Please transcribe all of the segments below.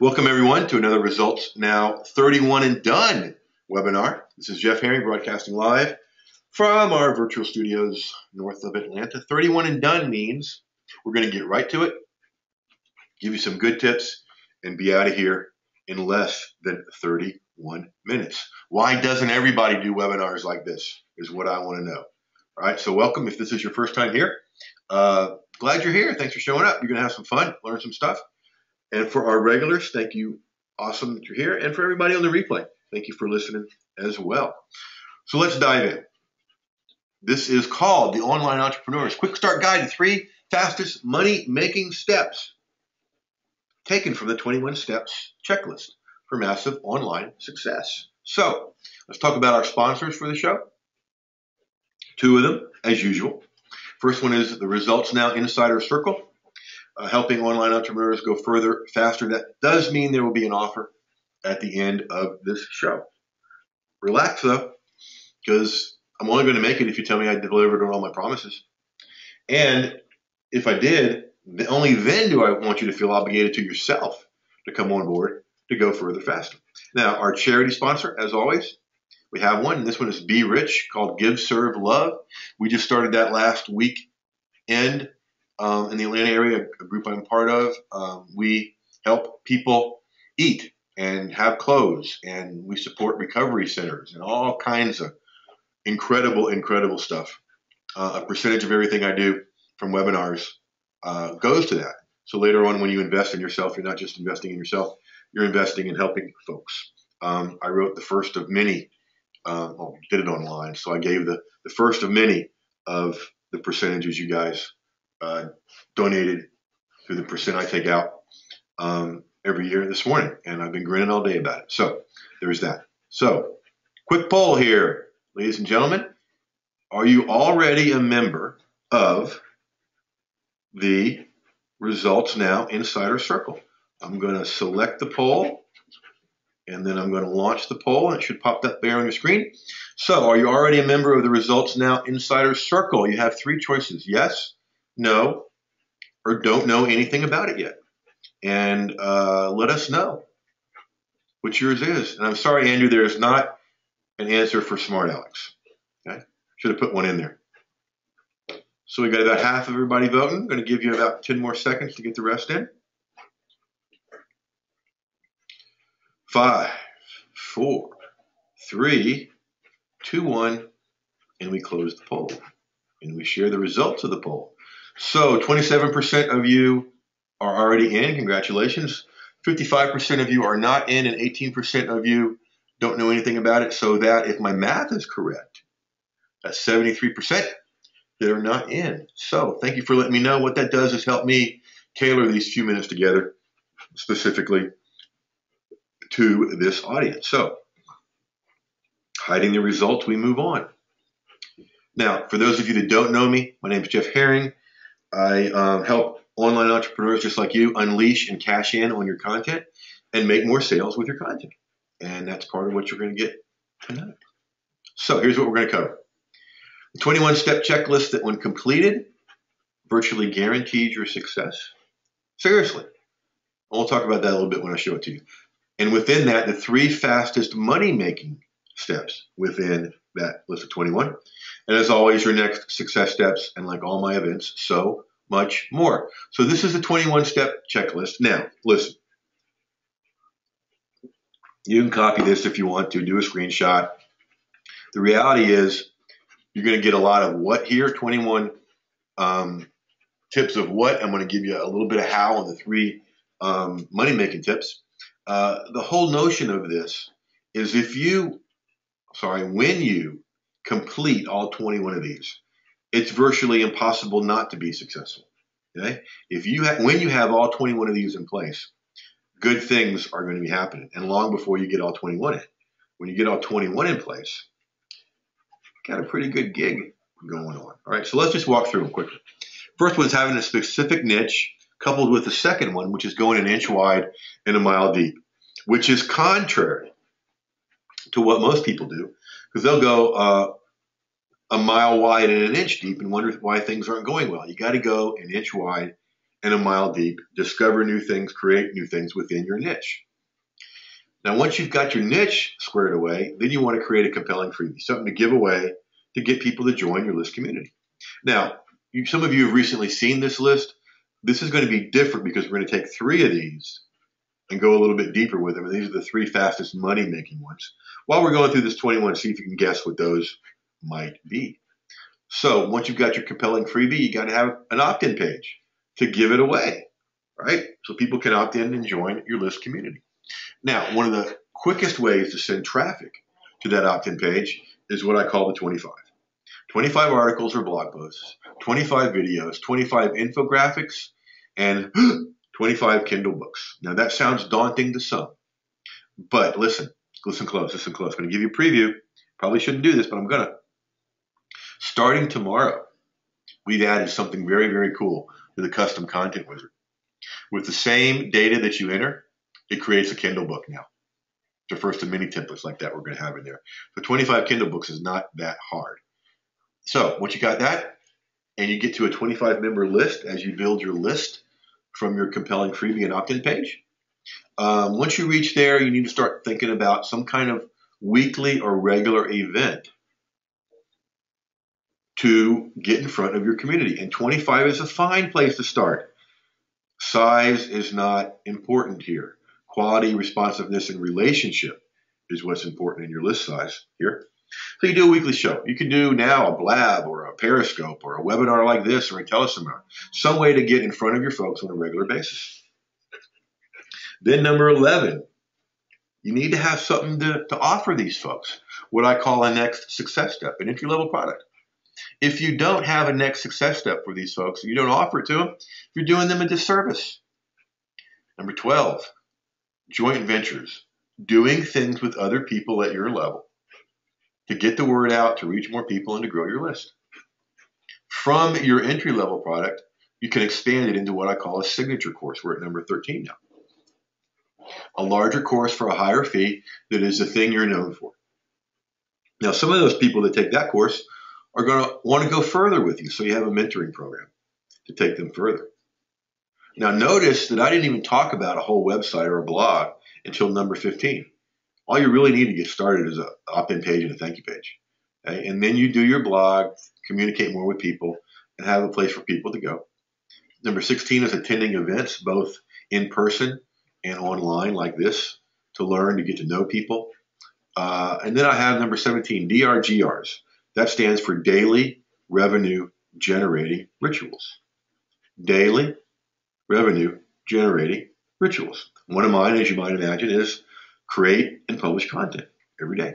Welcome everyone to another Results Now 31 and Done webinar. This is Jeff Herring broadcasting live from our virtual studios north of Atlanta. 31 and done means we're going to get right to it, give you some good tips, and be out of here in less than 31 minutes. Why doesn't everybody do webinars like this is what I want to know. All right, so welcome if this is your first time here. Glad you're here. Thanks for showing up. You're going to have some fun, learn some stuff. And for our regulars, thank you. Awesome that you're here. And for everybody on the replay, thank you for listening as well. So let's dive in. This is called the Online Entrepreneur's Quick Start Guide to 3 Fastest Money-Making Steps, taken from the 21 Steps Checklist for Massive Online Success. So let's talk about our sponsors for the show. 2 of them, as usual. First one is the Results Now Insider Circle. Helping online entrepreneurs go further, faster. That does mean there will be an offer at the end of this show. Relax, though, because I'm only going to make it if you tell me I delivered on all my promises. And if I did, only then do I want you to feel obligated to yourself to come on board to go further, faster. Now, our charity sponsor, as always, we have one. And this one is Be Rich, called Give, Serve, Love. We just started that last weekend. In the Atlanta area, a group I'm part of, we help people eat and have clothes, and we support recovery centers and all kinds of incredible stuff. A percentage of everything I do from webinars goes to that. So later on, when you invest in yourself, you're not just investing in yourself, you're investing in helping folks. I wrote the first of many, did it online, so I gave the first of many of the percentages you guys donated through the percent I take out every year this morning, and I've been grinning all day about it. So there's that. So quick poll here, ladies and gentlemen. Are you already a member of the Results Now Insider Circle? I'm going to select the poll, and then I'm going to launch the poll, and it should pop up there on your screen. So are you already a member of the Results Now Insider Circle? You have 3 choices: yes, no, or don't know anything about it yet. And let us know what yours is. And I'm sorry, Andrew, there is not an answer for Smart Alex. Okay? Should have put one in there. So we got about half of everybody voting. I'm going to give you about 10 more seconds to get the rest in. 5, 4, 3, 2, 1, and we close the poll. And we share the results of the poll. So 27% of you are already in. Congratulations. 55% of you are not in, and 18% of you don't know anything about it. So that, if my math is correct, that's 73% that are not in. So thank you for letting me know. What that does is help me tailor these few minutes together specifically to this audience. So hiding the results, we move on. Now, for those of you that don't know me, my name is Jeff Herring. I help online entrepreneurs just like you unleash and cash in on your content and make more sales with your content. And that's part of what you're going to get tonight. So here's what we're going to cover. The 21-step checklist that, when completed, virtually guarantees your success. Seriously. We'll talk about that a little bit when I show it to you. And within that, the 3 fastest money-making steps within that list of 21. And as always, your next success steps, and like all my events, so much more. So this is a 21-step checklist. Now, listen. You can copy this if you want to, do a screenshot. The reality is you're going to get a lot of what here, 21 tips of what. I'm going to give you a little bit of how on the 3 money-making tips. The whole notion of this is when you complete all 21 of these, it's virtually impossible not to be successful. Okay? When you have all 21 of these in place, good things are going to be happening. And long before you get all 21 in. When you get all 21 in place, got a pretty good gig going on. All right, so let's just walk through them quickly. First one is having a specific niche, coupled with the second one, which is going an inch wide and a mile deep, which is contrary to what most people do, because they'll go a mile wide and an inch deep and wonder why things aren't going well. You got to go an inch wide and a mile deep. Discover new things, create new things within your niche. Now, once you've got your niche squared away, then you want to create a compelling freebie, something to give away to get people to join your list community. Now, some of you have recently seen this list. This is going to be different because we're going to take 3 of these and go a little bit deeper with them. And these are the 3 fastest money-making ones. While we're going through this 21, see if you can guess what those might be. So once you've got your compelling freebie, you got to have an opt-in page to give it away, right? So people can opt in and join your list community. Now, one of the quickest ways to send traffic to that opt-in page is what I call the 25. 25 articles or blog posts, 25 videos, 25 infographics, and 25 Kindle books. Now, that sounds daunting to some, but listen close. I'm going to give you a preview. Probably shouldn't do this, but I'm going to. Starting tomorrow, we've added something very, very cool to the custom content wizard. With the same data that you enter, it creates a Kindle book now. The first of many templates like that we're going to have in there. So 25 Kindle books is not that hard. So once you got that, and you get to a 25 member list as you build your list from your compelling freebie and opt-in page, once you reach there, you need to start thinking about some kind of weekly or regular event to get in front of your community. And 25 is a fine place to start. Size is not important here. Quality, responsiveness, and relationship is what's important in your list size here. So you do a weekly show. You can do now a blab or a Periscope or a webinar like this or a teleseminar. Some way to get in front of your folks on a regular basis. Then number 11, you need to have something to offer these folks. What I call a next success step, an entry-level product. If you don't have a next success step for these folks, and you don't offer it to them, you're doing them a disservice. Number 12, joint ventures. Doing things with other people at your level to get the word out, to reach more people, and to grow your list. From your entry-level product, you can expand it into what I call a signature course. We're at number 13 now. A larger course for a higher fee that is the thing you're known for. Now, some of those people that take that course are going to want to go further with you, so you have a mentoring program to take them further. Now, notice that I didn't even talk about a whole website or a blog until number 15. All you really need to get started is an opt-in page and a thank you page. Okay? And then you do your blog, communicate more with people, and have a place for people to go. Number 16 is attending events, both in person and online like this, to learn, to get to know people. And then I have number 17, DRGRs. That stands for Daily Revenue Generating Rituals. Daily Revenue Generating Rituals. One of mine, as you might imagine, is create and publish content every day.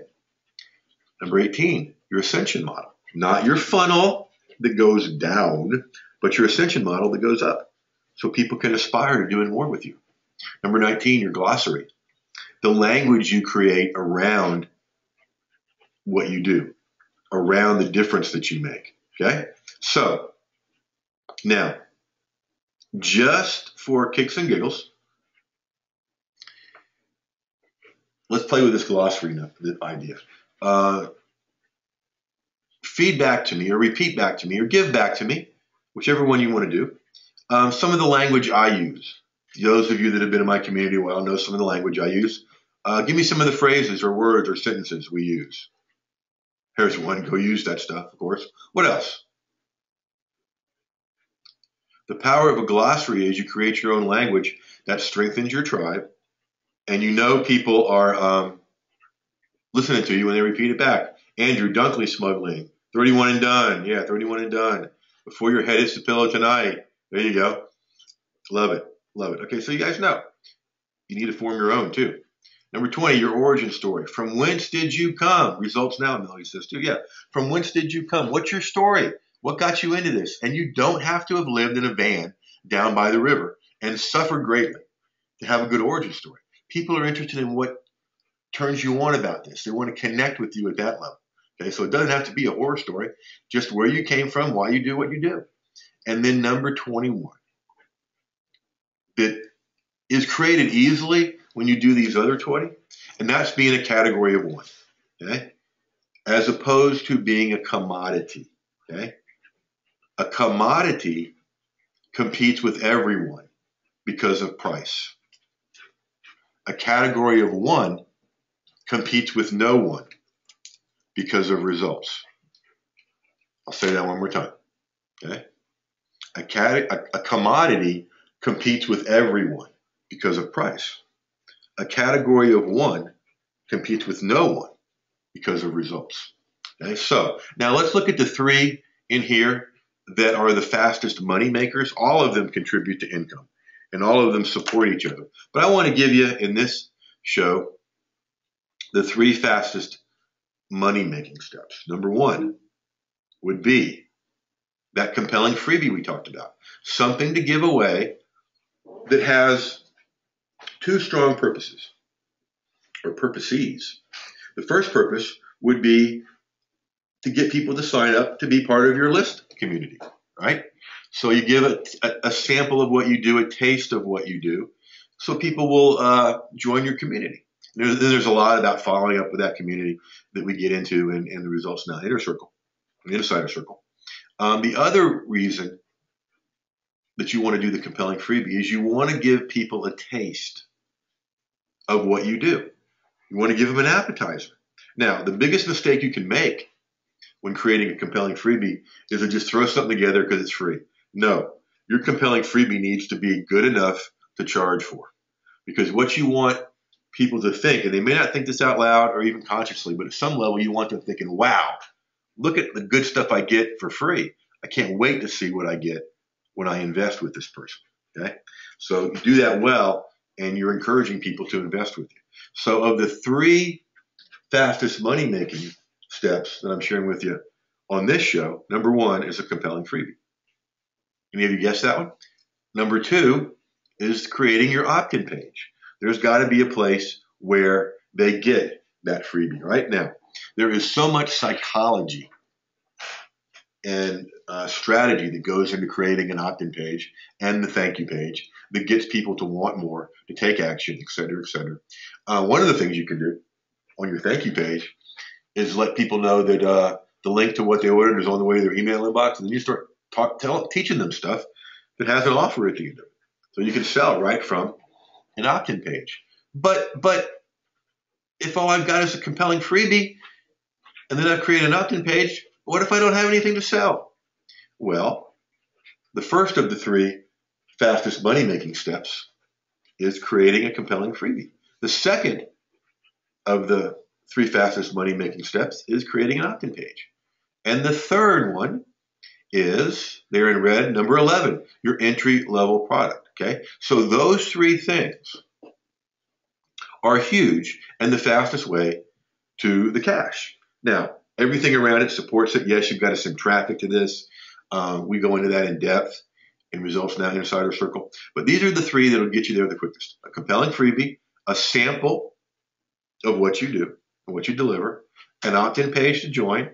Number 18, your ascension model. Not your funnel that goes down, but your ascension model that goes up, so people can aspire to doing more with you. Number 19, your glossary. The language you create around what you do, around the difference that you make. Okay? So, now, just for kicks and giggles, let's play with this glossary idea. Feedback to me, or repeat back to me, or give back to me, whichever one you want to do, some of the language I use. Those of you that have been in my community a while know some of the language I use. Give me some of the phrases or words or sentences we use. Here's one. Go use that stuff, of course. What else? The power of a glossary is you create your own language that strengthens your tribe, and you know people are listening to you when they repeat it back. Andrew Dunkley Smuggling, 31 and done. Yeah, 31 and done. Before your head hits the pillow tonight. There you go. Love it. Love it. Okay, so you guys know. You need to form your own, too. Number 20, your origin story. From whence did you come? Results now, Melody says, too. Yeah. From whence did you come? What's your story? What got you into this? And you don't have to have lived in a van down by the river and suffered greatly to have a good origin story. People are interested in what turns you on about this. They want to connect with you at that level. Okay, so it doesn't have to be a horror story, just where you came from, why you do what you do. And then number 21, that is created easily when you do these other 20, and that's being a category of one, okay, as opposed to being a commodity, okay? A commodity competes with everyone because of price. A category of one competes with no one because of results. I'll say that one more time. Okay? A commodity competes with everyone because of price. A category of one competes with no one because of results. Okay? So now let's look at the three in here that are the fastest money makers. All of them contribute to income, and all of them support each other. But I want to give you in this show the three fastest money making steps. Number one would be that compelling freebie we talked about. Something to give away that has two strong purposes, or purposes. The first purpose would be to get people to sign up to be part of your list community, right? So you give a sample of what you do, a taste of what you do, so people will join your community. There's a lot about following up with that community that we get into in the Results Now Inner Circle, the Insider Circle. The other reason that you want to do the compelling freebie is you want to give people a taste of what you do. You want to give them an appetizer. Now, the biggest mistake you can make when creating a compelling freebie is to just throw something together because it's free. No, your compelling freebie needs to be good enough to charge for. Because what you want people to think, and they may not think this out loud or even consciously, but at some level you want them thinking, wow, look at the good stuff I get for free. I can't wait to see what I get when I invest with this person. Okay? So you do that well, and you're encouraging people to invest with you. So of the three fastest money-making steps that I'm sharing with you on this show, number one is a compelling freebie. Any of you guessed that one? Number two is creating your opt-in page. There's got to be a place where they get that freebie. Right now, there is so much psychology and strategy that goes into creating an opt-in page and the thank you page that gets people to want more, to take action, et cetera, et cetera. One of the things you can do on your thank you page is let people know that the link to what they ordered is on the way to their email inbox, and then you start teaching them stuff that has an offer at the end of it. So you can sell right from an opt-in page. But if all I've got is a compelling freebie, and then I've created an opt-in page, what if I don't have anything to sell? Well, the first of the three fastest money-making steps is creating a compelling freebie. The second of the three fastest money-making steps is creating an opt-in page. And the third one is, there in red, number 11, your entry-level product. Okay? So those three things are huge and the fastest way to the cash. Now, everything around it supports it. Yes, you've got to send traffic to this. We go into that in depth in Results Now Insider Circle. But these are the three that will get you there the quickest. A compelling freebie, a sample of what you do and what you deliver, an opt-in page to join,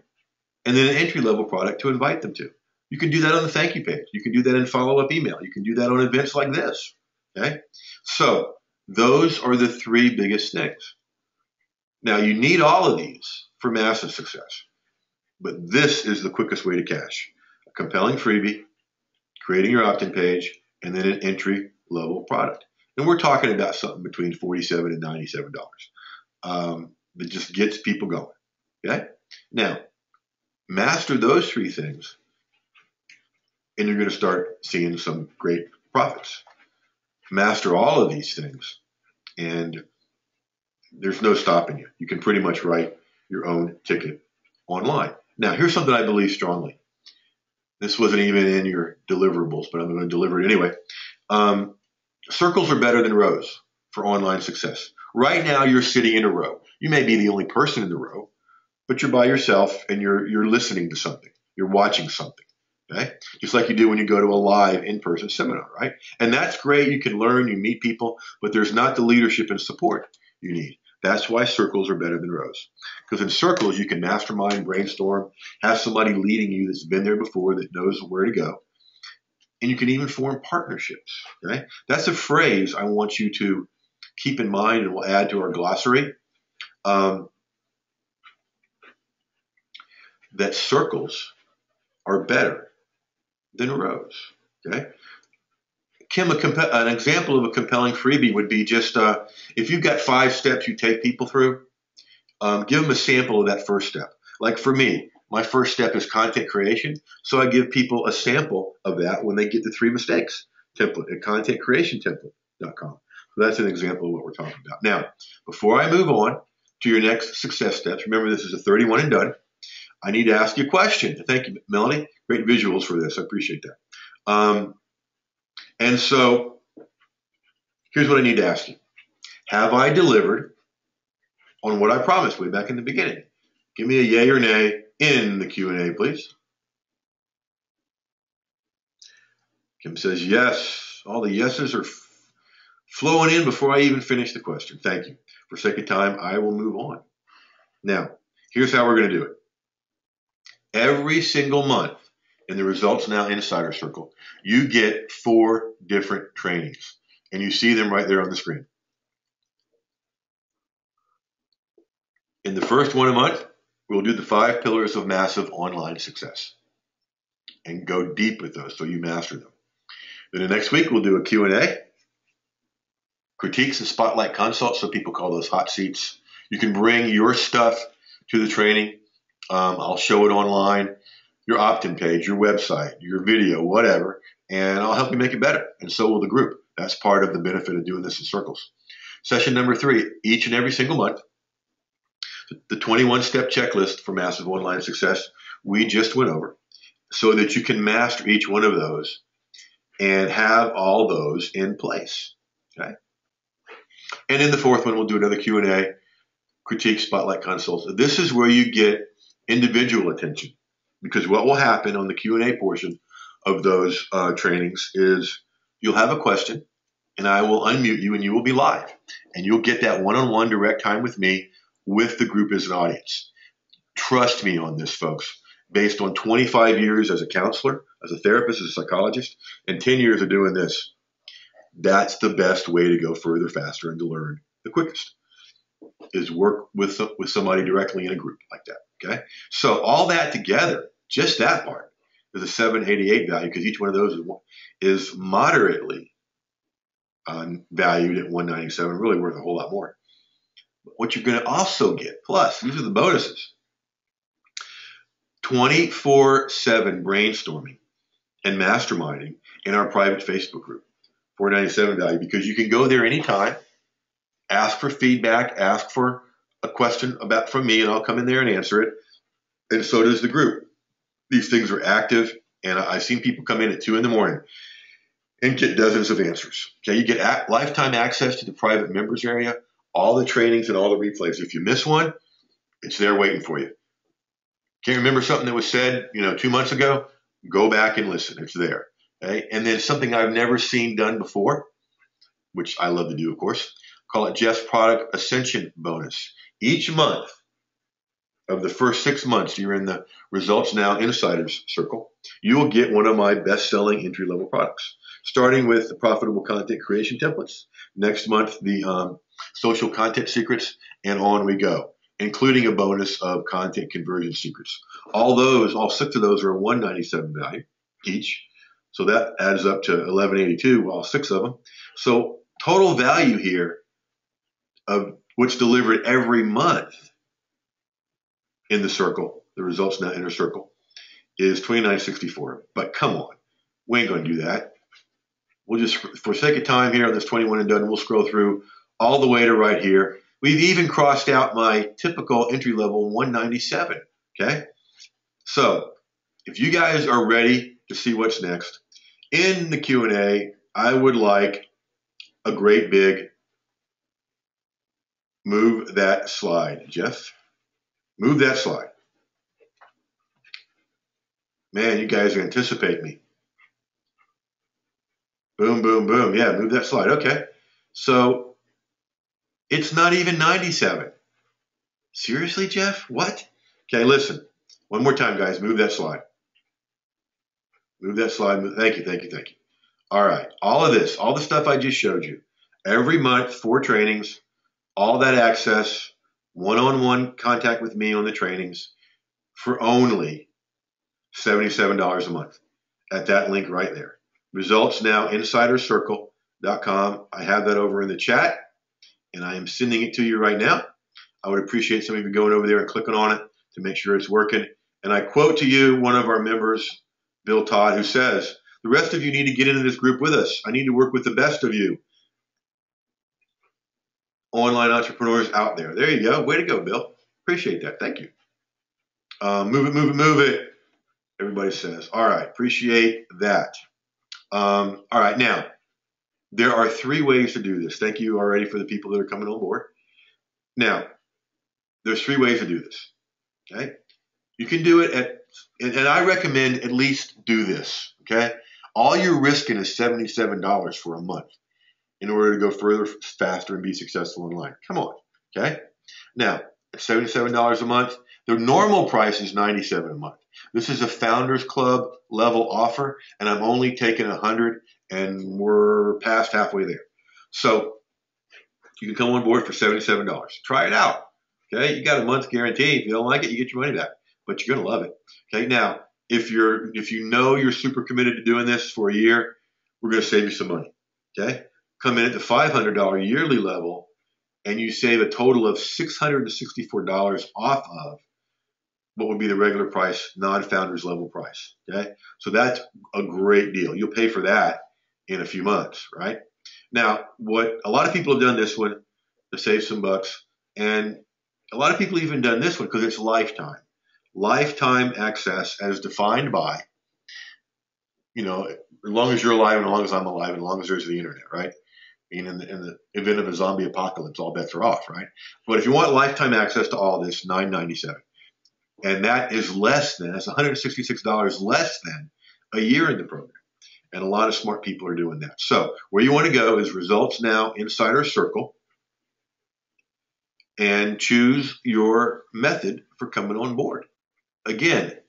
and then an entry-level product to invite them to. You can do that on the thank you page. You can do that in follow-up email. You can do that on events like this. Okay? So those are the three biggest things. Now, you need all of these for massive success, but this is the quickest way to cash. A compelling freebie, creating your opt-in page, and then an entry-level product. And we're talking about something between $47 and $97 that just gets people going. Okay? Now, master those three things, and you're going to start seeing some great profits. Master all of these things, and there's no stopping you. You can pretty much write your own ticket online. Now, here's something I believe strongly. This wasn't even in your deliverables, but I'm going to deliver it anyway. Circles are better than rows for online success. Right now, you're sitting in a row. You may be the only person in the row, but you're by yourself and you're listening to something. You're watching something. Okay? Just like you do when you go to a live in-person seminar, right? And that's great. You can learn, you meet people, but there's not the leadership and support you need. That's why circles are better than rows. Because in circles, you can mastermind, brainstorm, have somebody leading you that's been there before, that knows where to go. And you can even form partnerships. Okay? That's a phrase I want you to keep in mind, and we'll add to our glossary. That circles are better than rows. Okay? Kim, an example of a compelling freebie would be just if you've got 5 steps you take people through, give them a sample of that first step. Like for me, my first step is content creation, so I give people a sample of that when they get the 3 mistakes template at contentcreationtemplate.com. So that's an example of what we're talking about. Now, before I move on to your next success steps, remember this is a 31 and done. I need to ask you a question. Thank you, Melanie. Great visuals for this. I appreciate that. And so here's what I need to ask you. Have I delivered on what I promised way back in the beginning? Give me a yay or nay in the Q&A, please. Kim says yes. All the yeses are flowing in before I even finish the question. Thank you. For sake of time, I will move on. Now, here's how we're going to do it. Every single month in the Results Now Insider Circle, you get 4 different trainings, and you see them right there on the screen. In the first one a month, we'll do the 5 pillars of massive online success and go deep with those so you master them. Then the next week, we'll do a Q&A, critiques and spotlight consults, so people call those hot seats. You can bring your stuff to the training. I'll show it online, your opt-in page, your website, your video, whatever, and I'll help you make it better, and so will the group. That's part of the benefit of doing this in circles. Session number 3, each and every single month, the 21-step checklist for massive online success we just went over so that you can master each one of those and have all those in place, okay? And in the 4th one, we'll do another Q&A, critique, spotlight consults. This is where you get individual attention, because what will happen on the Q&A portion of those trainings is you'll have a question and I will unmute you and you will be live and you'll get that one-on-one direct time with me with the group as an audience. Trust me on this, folks. Based on 25 years as a counselor, as a therapist, as a psychologist, and 10 years of doing this, that's the best way to go further, faster, and to learn the quickest, is work with somebody directly in a group like that, okay? So all that together, just that part, is a 788 value, because each one of those is moderately valued at 197, really worth a whole lot more. But what you're going to also get, plus, these are the bonuses, 24/7 brainstorming and masterminding in our private Facebook group, 497 value, because you can go there anytime, ask for feedback, ask for a question from me, and I'll come in there and answer it. And so does the group. These things are active, and I've seen people come in at 2 in the morning and get dozens of answers. Okay, you get lifetime access to the private members area, all the trainings and all the replays. If you miss one, it's there waiting for you. Can't remember something that was said, 2 months ago? Go back and listen. It's there. Okay? And then something I've never seen done before, which I love to do, of course, call it Jeff's Product Ascension Bonus. Each month of the first 6 months you're in the Results Now Insiders Circle, you will get one of my best-selling entry-level products, starting with the Profitable Content Creation Templates. Next month, the Social Content Secrets, and on we go, including a bonus of Content Conversion Secrets. All 6 of those are a 197 value each. So that adds up to 1182, all 6 of them. So total value here of what's delivered every month in the circle, the Results Now Inner Circle, is $29.64. But come on, we ain't going to do that. We'll just, for sake of time here on this 21 and done, we'll scroll through all the way to right here. We've even crossed out my typical entry level 197. Okay, so if you guys are ready to see what's next in the Q&A, I would like a great big move that slide, Jeff. Move that slide. Man, you guys anticipate me. Boom, boom, boom. Yeah, move that slide. Okay. So it's not even 97. Seriously, Jeff? What? Okay, listen. One more time, guys. Move that slide. Move that slide. Thank you, thank you, thank you. All right. All of this, all the stuff I just showed you, every month, 4 trainings, all that access, one-on-one contact with me on the trainings for only $77 a month at that link right there. ResultsNowInsiderCircle.com. I have that over in the chat, and I am sending it to you right now. I would appreciate some of you going over there and clicking on it to make sure it's working. And I quote to you one of our members, Bill Todd, who says, "The rest of you need to get into this group with us. I need to work with the best of you online entrepreneurs out there." There you go. Way to go, Bill. Appreciate that. Thank you. Move it, move it, move it. Everybody says. All right. Appreciate that. All right. Now, there are 3 ways to do this. Thank you already for the people that are coming on board. Now, there's 3 ways to do this. Okay. You can do it and I recommend at least do this. Okay. All you're risking is $77 for a month in order to go further, faster, and be successful online. Come on. Okay. Now, at $77 a month, the normal price is $97 a month. This is a Founders Club level offer, and I'm only taking 100, and we're past halfway there. So you can come on board for $77. Try it out. Okay, you got a month guarantee. If you don't like it, you get your money back, but you're gonna love it. Okay, now if you know you're super committed to doing this for a year, we're gonna save you some money. Okay, come in at the $500 yearly level, and you save a total of $664 off of what would be the regular price, non-founders level price. Okay, so that's a great deal. You'll pay for that in a few months, right? Now, what a lot of people have done this one to save some bucks, and a lot of people even done this one because it's lifetime. Lifetime access as defined by, as long as you're alive and as long as I'm alive and as long as there's the internet, right? In the event of a zombie apocalypse, all bets are off, right? But if you want lifetime access to all this, $997. And that is that's $166 less than a year in the program. And a lot of smart people are doing that. So where you want to go is Results Now Insider Circle and choose your method for coming on board. Again,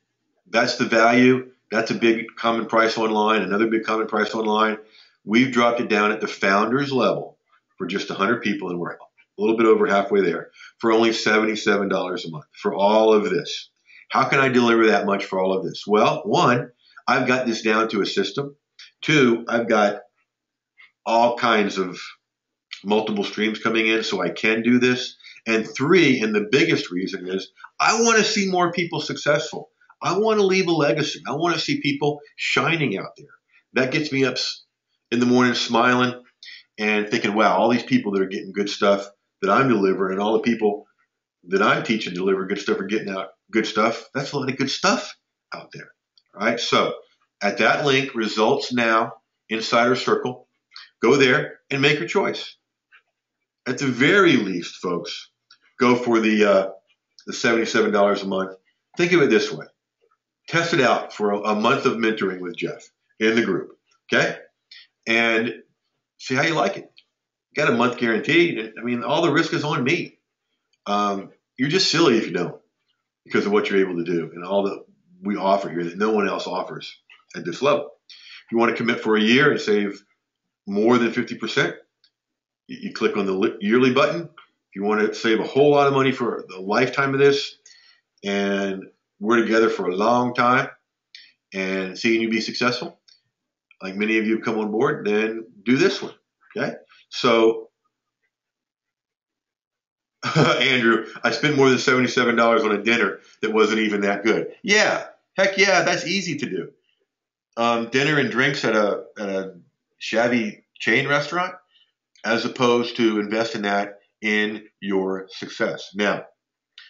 that's the value. That's a big common price online, another big common price online. We've dropped it down at the founders level for just 100 people, and we're a little bit over halfway there, for only $77 a month for all of this. How can I deliver that much for all of this? Well, 1, I've got this down to a system. 2, I've got all kinds of multiple streams coming in so I can do this. And 3, and the biggest reason is I want to see more people successful. I want to leave a legacy. I want to see people shining out there. That gets me up in the morning smiling and thinking, wow, all these people that are getting good stuff that I'm delivering and all the people that I'm teaching deliver good stuff are getting out good stuff. That's a lot of good stuff out there. All right. So at that link, Results Now Insider Circle, go there and make your choice. At the very least, folks, go for the $77 a month. Think of it this way. Test it out for a month of mentoring with Jeff in the group. Okay. And see how you like it. Got a month guaranteed. I mean, all the risk is on me. You're just silly if you don't, because of what you're able to do and all that we offer here that no one else offers at this level. If you want to commit for a year and save more than 50%, you click on the yearly button. If you want to save a whole lot of money for the lifetime of this, and we're together for a long time and seeing you be successful, like many of you have come on board, then do this one. Okay. So, Andrew, I spent more than $77 on a dinner that wasn't even that good. Yeah. Heck yeah. That's easy to do. Dinner and drinks at a shabby chain restaurant, as opposed to investing that in your success. Now,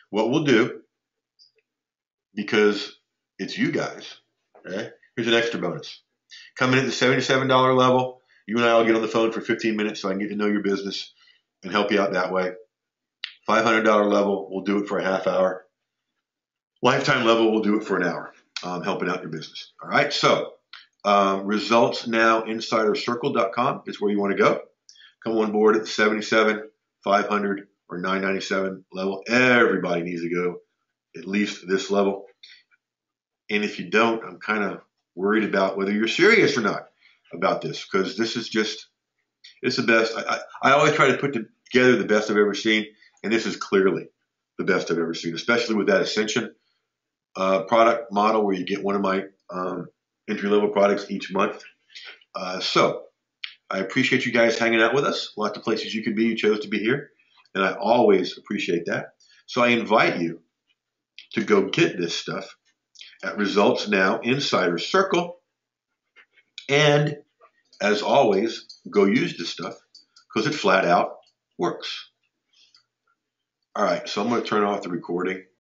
what we'll do, because it's you guys, okay, here's an extra bonus. Coming at the $77 level, you and I will get on the phone for 15 minutes so I can get to know your business and help you out that way. $500 level, we'll do it for a half hour. Lifetime level, we'll do it for an hour, helping out your business. All right, so ResultsNowInsiderCircle.com is where you want to go. Come on board at the 77, 500, or 997 level. Everybody needs to go at least this level. And if you don't, I'm kind of worried about whether you're serious or not about this, because this is just, it's the best. I always try to put together the best I've ever seen, and this is clearly the best I've ever seen, especially with that Ascension product model where you get one of my entry-level products each month. So I appreciate you guys hanging out with us. Lots of places you could be. You chose to be here. And I always appreciate that. So I invite you to go get this stuff at Results Now Insider Circle. And as always, go use this stuff because it flat out works. All right, so I'm going to turn off the recording.